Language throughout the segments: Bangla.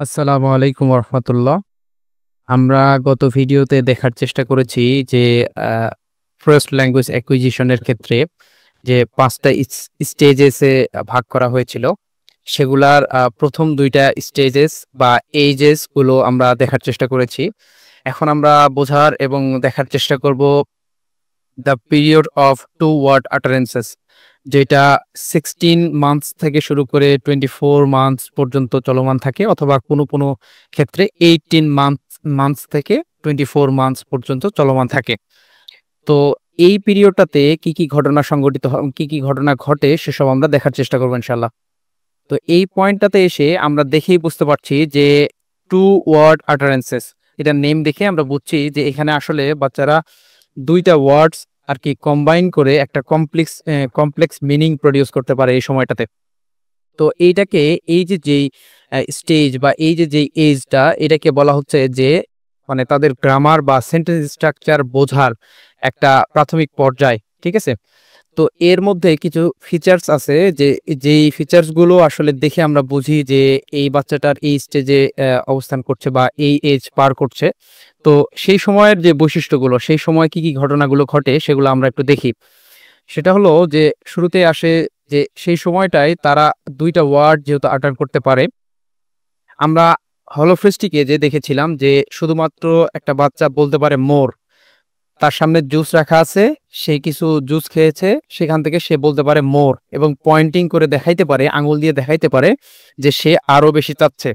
আসসালামু আলাইকুম রহমতুল্লাহ। আমরা গত ভিডিওতে দেখার চেষ্টা করেছি যে ফার্স্ট ল্যাঙ্গুয়েজ অ্যাকুইজিশনের ক্ষেত্রে যে ৫টা স্টেজেসে ভাগ করা হয়েছিল, সেগুলার প্রথম ২টা স্টেজেস বা এইজেস গুলো আমরা দেখার চেষ্টা করেছি। এখন আমরা বোঝার এবং দেখার চেষ্টা করব the period of two word utterances, যেটা 16 মান্থস থেকে শুরু করে 24 মান্থস পর্যন্ত চলমান থাকে, অথবা কোনো কোনো ক্ষেত্রে 18 মান্থস থেকে 24 মান্থস পর্যন্ত চলমান থাকে। তো এই পিরিয়ডটাতে কি কি ঘটনা সংঘটিত হয়, কি কি ঘটনা ঘটে, সেসব আমরা দেখার চেষ্টা করবো ইনশাল্লাহ। তো এই পয়েন্টটাতে এসে আমরা দেখেই বুঝতে পারছি যে টু ওয়ার্ড আটারেন্সেস, এটা নেম দেখে আমরা বুঝছি যে এখানে আসলে বাচ্চারা ২টা ওয়ার্ডস আর কি কম্বাইন করে একটা কমপ্লেক্স মিনিং প্রডিউস করতে পারে এই সময়টাতে। তো এইটাকে, এই যে যেই স্টেজ বা এই যে যেই এজটা, এটাকে বলা হচ্ছে যে মানে তাদের গ্রামার বা সেন্টেন্স স্ট্রাকচার বোঝার একটা প্রাথমিক পর্যায়। ঠিক আছে? তো এর মধ্যে কিছু ফিচার্স আছে যে যেই ফিচার্স গুলো আসলে দেখে আমরা বুঝি যে এই বাচ্চাটার এই স্টেজে অবস্থান করছে বা এই এজ পার করছে। তো সেই সময়ের যে বৈশিষ্ট্যগুলো, সেই সময় কি কি ঘটনাগুলো ঘটে, সেগুলো আমরা একটু দেখি। সেটা হলো যে শুরুতে আসে যে সেই সময়টায় তারা ২টা ওয়ার্ড যেহেতু আটার করতে পারে। আমরা হলোফ্রেস্টিকে যে দেখেছিলাম যে শুধুমাত্র একটা বাচ্চা বলতে পারে মোর, তার সামনে জুস রাখা আছে, সে কিছু জুস খেয়েছে, সেখান থেকে সে বলতে পারে মোর এবং পয়েন্টিং করে দেখাইতে পারে, আঙুল দিয়ে দেখাইতে পারে যে সে আরো বেশি চাচ্ছে।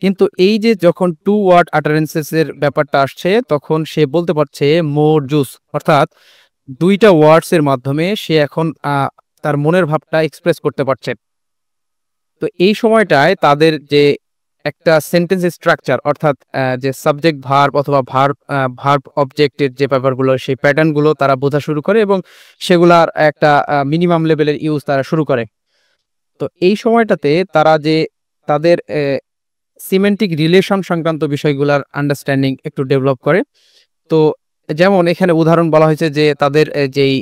কিন্তু এই যে যখন টু ওয়ার্ড আটারেন্সেস এর ব্যাপারটা আসছে, তখন সে বলতে পারছে মোর জুস, অর্থাৎ ২টা ওয়ার্ডস এর মাধ্যমে সে এখন তার মনের ভাবটা এক্সপ্রেস করতে পারছে। তো এই সময়টায় তাদের যে একটা সেন্টেন্স স্ট্রাকচার, অর্থাৎ যে সাবজেক্ট ভার্ব অথবা ভার্ব অবজেক্টের যে ব্যাপারগুলো, সেই প্যাটার্ন গুলো তারা বোঝা শুরু করে এবং সেগুলার একটা মিনিমাম লেভেলের ইউজ তারা শুরু করে। তো এই সময়টাতে তারা যে তাদের সিমেন্টিক রিলেশন সংক্রান্ত বিষয়গুলার আন্ডারস্ট্যান্ডিং একটু ডেভেলপ করে। তো যেমন এখানে উদাহরণ বলা হয়েছে যে তাদের যেই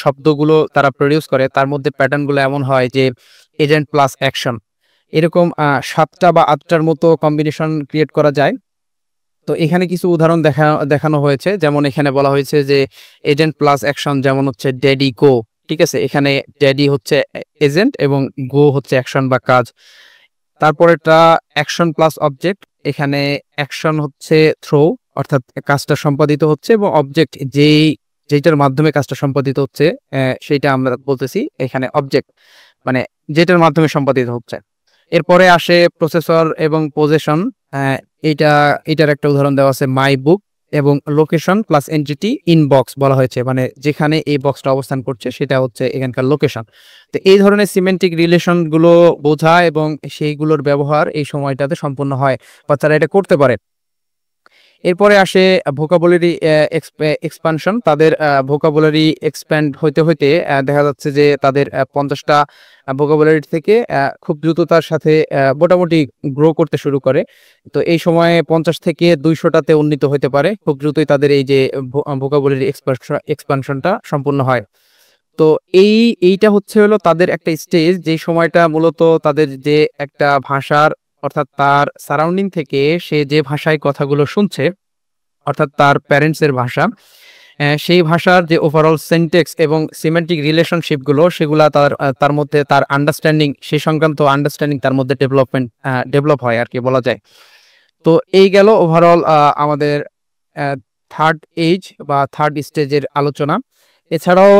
শব্দগুলো তারা প্রডিউস করে, তার মধ্যে প্যাটার্নগুলো এমন হয় যে এজেন্ট প্লাস অ্যাকশন, এরকম ৭টা বা ৮টার মতো কম্বিনেশন ক্রিয়েট করা যায়। তো এখানে কিছু উদাহরণ দেখানো হয়েছে, যেমন এখানে বলা হয়েছে যে এজেন্ট প্লাস অ্যাকশন, যেমন হচ্ছে ড্যাডি গো। ঠিক আছে? এখানে ড্যাডি হচ্ছে এজেন্ট এবং গো হচ্ছে অ্যাকশন বা কাজ। তারপরেরটা অ্যাকশন প্লাস অবজেক্ট, এখানে অ্যাকশন হচ্ছে থ্রো, অর্থাৎ কাজটা সম্পাদিত হচ্ছে, এবং অবজেক্ট যেটার মাধ্যমে কাজটা সম্পাদিত হচ্ছে সেইটা আমরা বলতেছি এখানে অবজেক্ট, মানে যেটার মাধ্যমে সম্পাদিত হচ্ছে। এরপরে আসে প্রসেসর এবং পজেশন। এইটা এটার একটা উদাহরণ দেওয়া আছে মাই বুক, এবং লোকেশন প্লাস এন্টিটি ইনবক্স বলা হয়েছে, মানে যেখানে এই বক্সটা অবস্থান করছে সেটা হচ্ছে এখানকার লোকেশন। তো এই ধরনের সিমেন্টিক রিলেশন গুলো বোঝা এবং সেইগুলোর ব্যবহার এই সময়টাতে সম্পূর্ণ হয়, বাচ্চারা এটা করতে পারে। এরপরে আসে ভোকাবুলারি এক্সপানশন। তাদের ভোকাবুলারি এক্সপ্যান্ড হইতে হইতে দেখা যাচ্ছে যে তাদের ৫০টা ভোকাবুলারি থেকে খুব দ্রুততার সাথে মোটামুটি গ্রো করতে শুরু করে। তো এই সময়ে ৫০ থেকে ২০০টাতে উন্নীত হইতে পারে খুব দ্রুতই, তাদের এই যে ভোকাবুলারি এক্সপানশনটা সম্পূর্ণ হয়। তো এইটা হচ্ছে হলো তাদের একটা স্টেজ, যে সময়টা মূলত তাদের যে একটা ভাষার, অর্থাৎ তার সারাউন্ডিং থেকে সে যে ভাষায় কথাগুলো শুনছে, অর্থাৎ তার প্যারেন্টস এর ভাষা, সেই ভাষার যে ওভারঅল সেন্টেক্স এবং সিমেন্টিক রিলেশনশিপ গুলো, সেগুলা তার মধ্যে তার আন্ডারস্ট্যান্ডিং, সেই সংক্রান্ত আন্ডারস্ট্যান্ডিং তার মধ্যে ডেভেলপ হয় আর কি বলা যায়। তো এই গেল ওভারঅল আমাদের থার্ড এজ বা থার্ড স্টেজের আলোচনা। এছাড়াও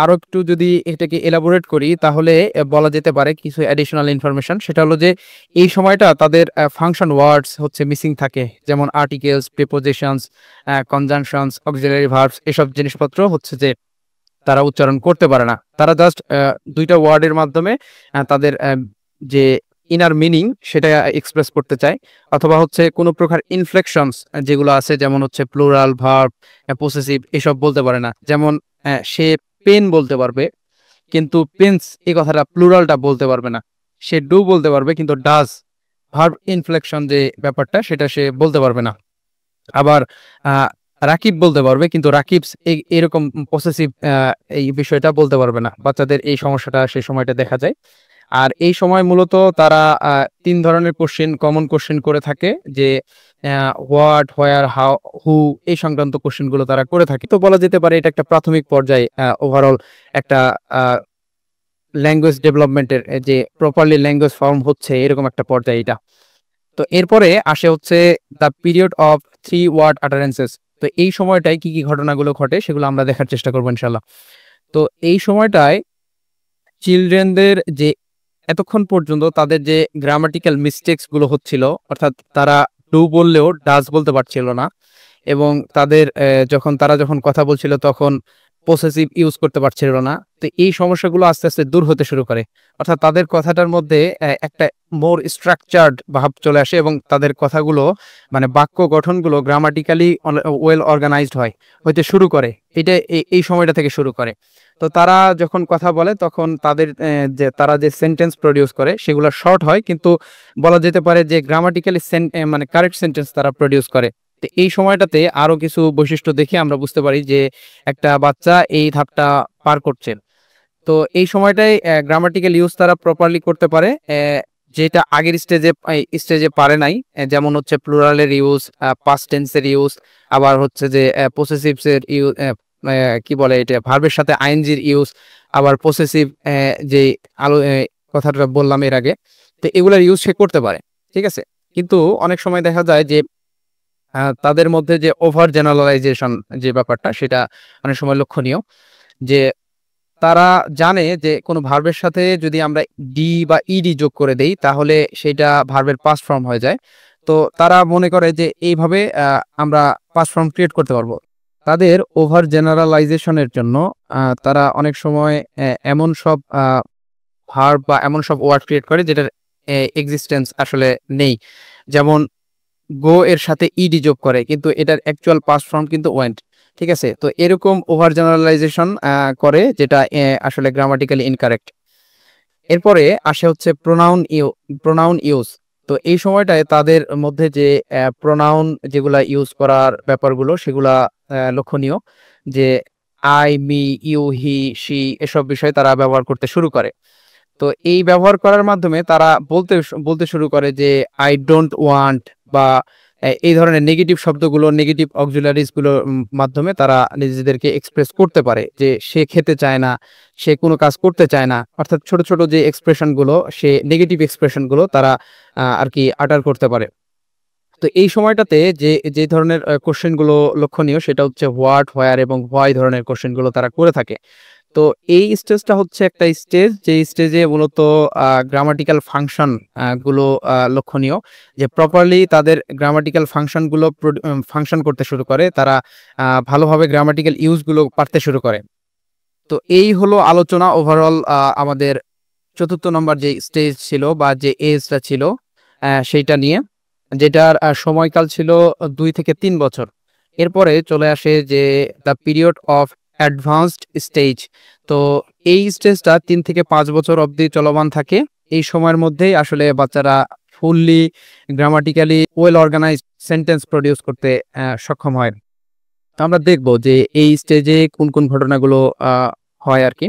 আরো একটু যদি এটাকে এলাবোরেট করি, তাহলে বলা যেতে পারে কিছু অ্যাডিশনাল ইনফরমেশন। সেটা হলো যে এই সময়টা তাদের ফাংশন ওয়ার্ডস হচ্ছে মিসিং থাকে, যেমন articles, prepositions, conjunctions, auxiliary verbs, এসব জিনিসপত্র হচ্ছে যে তারা উচ্চারণ করতে পারে না। তারা জাস্ট ২টা ওয়ার্ডের মাধ্যমে তাদের যে ইনার মিনিং সেটা এক্সপ্রেস করতে চায়, অথবা হচ্ছে কোনো প্রকার ইনফ্লেকশনস যেগুলো আছে, যেমন হচ্ছে প্লুরাল, ভার্ব, পসেসিভ, এসব বলতে পারে না। যেমন সে পেন বলতে পারবে, কিন্তু পেন্স এই কথাটা প্লুরালটা বলতে পারবে না। সে ডু বলতে পারবে, কিন্তু ডাজ, ভার্ব ইনফ্লেকশন যে ব্যাপারটা, সেটা সে বলতে পারবে না। আবার আহ রাকিব বলতে পারবে, কিন্তু রাকিবস এরকম পসেসিভ এই বিষয়টা বলতে পারবে না। বাচ্চাদের এই সমস্যাটা সেই সময়টা দেখা যায়। আর এই সময় মূলত তারা 3 ধরনের কমন কোশ্চেন করে থাকে, যে হোয়াট, হোয়ার, হাউ, হু এই সংক্রান্ত কোশ্চেন গুলো তারা করে থাকে। তো বলা যেতে পারে এটা একটা প্রাথমিক পর্যায়ে ওভারঅল একটা ল্যাঙ্গুয়েজ ডেভেলপমেন্টের যে প্রপারলি ল্যাঙ্গুয়েজ ফর্ম হচ্ছে এরকম একটা পর্যায়ে এটা। তো এরপরে আসে হচ্ছে দ্য পিরিয়ড অফ 3 ওয়ার্ড আটারেন্সেস। তো এই সময়টায় কি কি ঘটনাগুলো ঘটে সেগুলো আমরা দেখার চেষ্টা করবো ইনশাল্লাহ। তো এই সময়টায় চিলড্রেনদের যে এতক্ষণ পর্যন্ত তাদের যে গ্রামাটিক্যাল মিস্টেক্স গুলো হচ্ছিল, অর্থাৎ তারা ডু বললেও ডাজ বলতে পারছিল না, এবং তাদের যখন কথা বলছিল তখন পসেসিভ ইউজ করতে পারছিল না। তো এই সমস্যাগুলো আস্তে আস্তে দূর হতে শুরু করে, অর্থাৎ তাদের কথাটার মধ্যে একটা মোর স্ট্রাকচার্ড ভাব চলে আসে, এবং তাদের কথাগুলো মানে বাক্য গঠনগুলো গ্রামাটিক্যালি ওয়েল অর্গানাইজড হইতে শুরু করে। এটা এই সময়টা থেকে শুরু করে। তো তারা যখন কথা বলে তখন তাদের তারা যে সেন্টেন্স প্রডিউস করে সেগুলো শর্ট হয়, কিন্তু বলা যেতে পারে যে গ্রামাটিক্যালি মানে কারেক্ট সেন্টেন্স তারা প্রডিউস করে। তো এই সময়টাতে আরো কিছু বৈশিষ্ট্য দেখে আমরা বুঝতে পারি যে একটা বাচ্চা এই ধাপটা পার করছে। তো এই সময়টায় গ্রামাটিক্যাল ইউজ তারা প্রপারলি করতে পারে, যেটা আগের স্টেজে পারে নাই। যেমন হচ্ছে প্লুরালের ইউজ, পাস্ট টেন্সের ইউজ, আবার হচ্ছে যে পসেসিভস এর ইউজ, কি বলে এটা, ভার্বের সাথে আইএনজির ইউজ, আবার পসেসিভ যে আলো কথাটা বললাম এর আগে। তো এগুলোর ইউজ সে করতে পারে, ঠিক আছে। কিন্তু অনেক সময় দেখা যায় যে তাদের মধ্যে যে ওভার জেনারেলাইজেশন যে ব্যাপারটা সেটা অনেক সময় লক্ষণীয়, যে তারা জানে যে কোনো ভার্বের সাথে যদি আমরা ডি বা ইডি যোগ করে দেই তাহলে সেটা ভার্বের পাস্ট ফর্ম হয়ে যায়। তো তারা মনে করে যে এইভাবে আমরা পাস্ট ফর্ম ক্রিয়েট করতে পারবো। তাদের ওভার জেনারেলাইজেশনের জন্য তারা অনেক সময় এমন সব ভার্ব বা এমন সব ওয়ার্ড ক্রিয়েট করে যেটার এক্সিস্টেন্স আসলে নেই। যেমন গো এর সাথে ইডি যোগ করে, কিন্তু এটার অ্যাকচুয়াল পাস্ট ফর্ম কিন্তু ওয়েন্ট, ঠিক আছে। তো এরকম ওভার জেনারেলাইজেশন করে, যেটা আসলে গ্রামাটিক্যালি ইনকারেক্ট। এরপরে আসে হচ্ছে প্রোনাউন ইউজ। তো এই সময়টায় তাদের মধ্যে যে প্রোনাউন যেগুলা ইউজ করার ব্যাপারগুলো সেগুলা লক্ষণীয়, যে I, me, you, he, she এসব বিষয় তারা ব্যবহার করতে শুরু করে। তো এই ব্যবহার করার মাধ্যমে তারা বলতে শুরু করে যে আই ডোন্ট ওয়ান্ট, বা এই ধরনের নেগেটিভ শব্দগুলো, নেগেটিভ অক্সিলারিজ গুলোর মাধ্যমে তারা নিজেদেরকে এক্সপ্রেস করতে পারে যে সে খেতে চায় না, সে কোনো কাজ করতে চায় না। অর্থাৎ ছোট ছোট যে এক্সপ্রেশন গুলো, সে নেগেটিভ এক্সপ্রেশন গুলো তারা আর কি আটার করতে পারে। তো এই সময়টাতে যে ধরনের কোশ্চেন গুলো লক্ষণীয় সেটা হচ্ছে হোয়াট, হোয়ার এবং হোয়াই ধরনের কোশ্চেন গুলো তারা করে থাকে। তো এই স্টেজটা হচ্ছে একটা স্টেজ, যে স্টেজে মূলত গ্রামাটিক্যাল ফাংশন গুলো লক্ষণীয়, যে প্রপারলি তাদের গ্রামাটিক্যাল ফাংশন গুলো ফাংশন করতে শুরু করে, তারা ভালোভাবে গ্রামাটিক্যাল ইউজ গুলো পারতে শুরু করে। তো এই হলো আলোচনা ওভারঅল আমাদের ৪র্থ নম্বর যে স্টেজ ছিল বা যে এজটা ছিল সেইটা নিয়ে, যেটার সময়কাল ছিল 2 থেকে 3 বছর। এরপরে চলে আসে যে the period of advanced stage. তো এই স্টেজটা 3 থেকে 5 বছর অবধি চলমান থাকে। এই সময়ের মধ্যেই আসলে বাচ্চারা fully grammatically well organised sentence produce করতে সক্ষম হয়। তো আমরা দেখব যে এই স্টেজে কোন কোন ঘটনাগুলো হয় আর কি।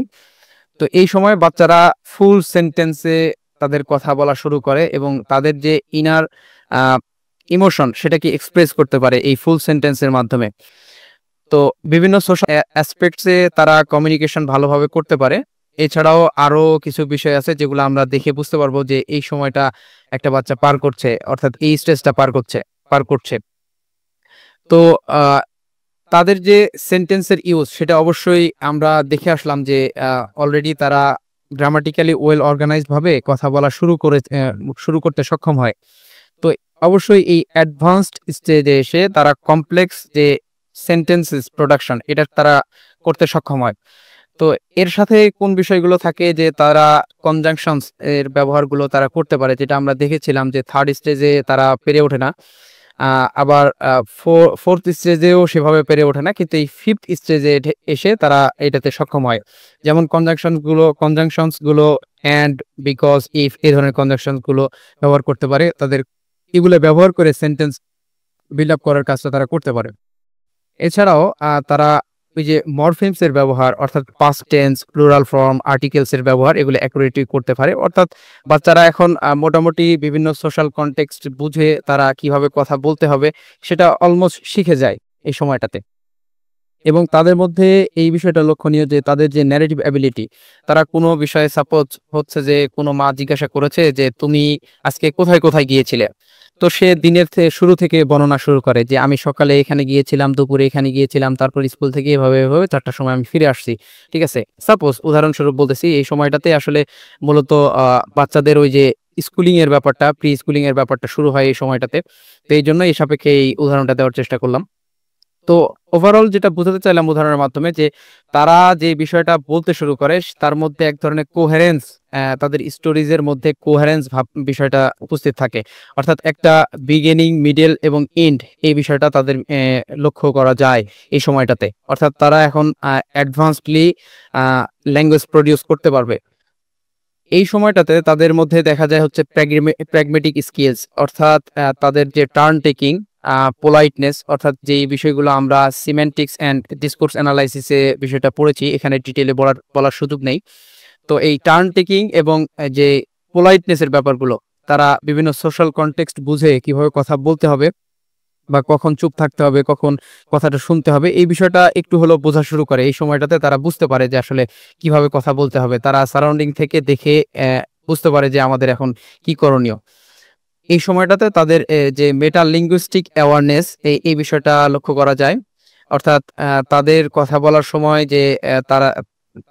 তো এই সময় বাচ্চারা ফুল সেন্টেন্সে তাদের কথা বলা শুরু করে, এবং তাদের যে ইনার ইমোশন সেটাকে এক্সপ্রেস করতে পারে এই ফুল সেন্টেন্সের মাধ্যমে। তো বিভিন্ন সোশ্যাল অ্যাসপেক্টসে তারা কমিউনিকেশন ভালোভাবে করতে পারে। এছাড়াও আরো কিছু বিষয় আছে যেগুলো আমরা দেখে বুঝতে পারবো যে এই সময়টা একটা বাচ্চা পার করছে, অর্থাৎ এই স্টেজটা পার করছে। তো তাদের যে সেন্টেন্সের ইউজ সেটা অবশ্যই আমরা দেখে আসলাম যে অলরেডি তারা গ্রামাটিক্যালি ওয়েল অর্গানাইজড ভাবে কথা বলা শুরু করতে সক্ষম হয়। তো অবশ্যই এই অ্যাডভান্সড স্টেজে এসে তারা কমপ্লেক্স যে সেন্টেন্সেস প্রোডাকশন এটা তারা করতে সক্ষম হয়। তো এর সাথে কোন বিষয়গুলো থাকে, যে তারা কনজাংশনস এর ব্যবহারগুলো তারা করতে পারে, যেটা আমরা দেখেছিলাম যে 3rd স্টেজে তারা পেরে ওঠে না। আবার 4th স্টেজেও সেভাবে পেরে ওঠে না, কিন্তু এই 5th স্টেজে এসে তারা এটাতে সক্ষম হয়। যেমন কনজাংশনস গুলো এন্ড, বিকজ, ইফ এই ধরনের কনজাংশনস গুলো ব্যবহার করতে পারে। তাদের এগুলো ব্যবহার করে সেন্টেন্স বিল্ড আপ করার কাজটা তারা করতে পারে। এছাড়াও তারা ওই যে মরফেমস এর ব্যবহার অর্থাৎ past tense, plural form, articles এর ব্যবহার এগুলো অ্যাকুরেটলি করতে পারে। অর্থাৎ বাচ্চারা এখন মোটামুটি বিভিন্ন সোশ্যাল কনটেক্সট বুঝে তারা কিভাবে কথা বলতে হবে সেটা অলমোস্ট শিখে যায় এই সময়টাতে। এবং তাদের মধ্যে এই বিষয়টা লক্ষণীয় যে তাদের যে ন্যারেটিভ অ্যাবিলিটি, তারা কোনো বিষয়ে সাপোজ হচ্ছে যে কোনো মা জিজ্ঞাসা করেছে যে তুমি আজকে কোথায় কোথায় গিয়েছিলে, তো সে দিনের শুরু থেকে বর্ণনা শুরু করে যে আমি সকালে এখানে গিয়েছিলাম, দুপুরে এখানে গিয়েছিলাম, তারপর স্কুল থেকে এভাবে এভাবে 4টার সময় আমি ফিরে আসছি। ঠিক আছে, সাপোজ উদাহরণস্বরূপ বলতেছি, এই সময়টাতে আসলে মূলত বাচ্চাদের ওই যে স্কুলিং এর ব্যাপারটা, প্রি স্কুলিং এর ব্যাপারটা শুরু হয় এই সময়টাতে। তো এই জন্য এই সাপেক্ষে এই উদাহরণটা দেওয়ার চেষ্টা করলাম। তো ওভারঅল যেটা বোঝাতে চাইলাম উদাহরণের মাধ্যমে যে তারা যে বিষয়টা বলতে শুরু করে তার মধ্যে এক ধরনের কোহেরেন্স, তাদের স্টোরিজ এর মধ্যে কোহেরেন্স ভাব বিষয়টা উপস্থিত থাকে। অর্থাৎ একটা বিগিনিং, মিডল এবং এন্ড এই বিষয়টা তাদের লক্ষ্য করা যায় এই সময়টাতে। অর্থাৎ তারা এখন অ্যাডভান্সডলি ল্যাঙ্গুয়েজ প্রডিউস করতে পারবে। এই সময়টাতে তাদের মধ্যে দেখা যায় হচ্ছে প্র্যাগমেটিক স্কিলস, অর্থাৎ তাদের যে টার্ন টেকিং, পোলাইটনেস, অর্থাৎ যেই বিষয়গুলো আমরা সিমেন্টিক্স অ্যান্ড ডিসকোর্স অ্যানালাইসিসে বিষয়টা পড়েছি, এখানে ডিটেলে বলার সুযোগ নেই। তো এই টার্ন টেকিং এবং যে পোলাইটনেসের ব্যাপারগুলো, তারা বিভিন্ন সোশ্যাল কনটেক্সট বুঝে কিভাবে কথা বলতে হবে বা কখন চুপ থাকতে হবে, কখন কথাটা শুনতে হবে, এই বিষয়টা একটু হলেও বোঝা শুরু করে। এই সময়টাতে তারা বুঝতে পারে যে আসলে কিভাবে কথা বলতে হবে। তারা সারাউন্ডিং থেকে দেখে বুঝতে পারে যে আমাদের এখন কি করণীয়। এই সময়টাতে তাদের যে মেটা লিঙ্গুইস্টিক অ্যাওয়ারনেস, এই বিষয়টা লক্ষ্য করা যায়। অর্থাৎ তাদের কথা বলার সময় যে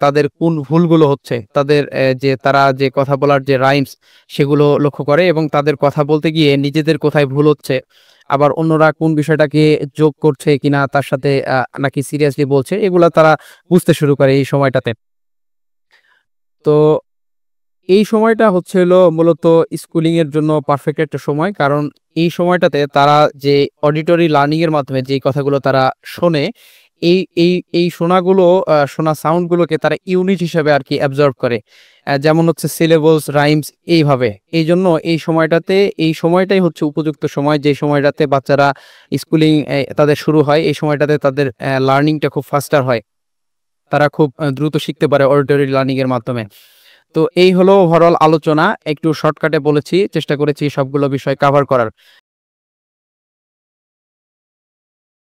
তাদের কোন ভুলগুলো হচ্ছে, তাদের যে তারা যে কথা বলার যে রাইমস সেগুলো লক্ষ্য করে এবং তাদের কথা বলতে গিয়ে নিজেদের কোথায় ভুল হচ্ছে, আবার অন্যরা কোন বিষয়টাকে যোগ করছে কিনা তার সাথে নাকি সিরিয়াসলি বলছে, এগুলা তারা বুঝতে শুরু করে এই সময়টাতে। তো এই সময়টা হচ্ছে হলো মূলত স্কুলিং এর জন্য পারফেক্ট একটা সময়, কারণ এই সময়টাতে তারা যে অডিটরি লার্নিং এর মাধ্যমে যে কথাগুলো তারা শোনে, এই এই এই শোনাগুলো শোনা সাউন্ডগুলোকে তারা ইউনিট হিসেবে আর কি অ্যাবজর্ব করে। যেমন হচ্ছে সিলেবলস, রাইমস, এইভাবে। এই জন্য এই সময়টাতে, এই সময়টাই হচ্ছে উপযুক্ত সময় যে সময়টাতে বাচ্চারা স্কুলিং তাদের শুরু হয়। এই সময়টাতে তাদের লার্নিংটা খুব ফাস্টার হয়, তারা খুব দ্রুত শিখতে পারে অডিটরি লার্নিং এর মাধ্যমে। তো এই হলো ওভারঅল আলোচনা। একটু শর্টকাটে বলেছি, চেষ্টা করেছি সবগুলো বিষয় কভার করার।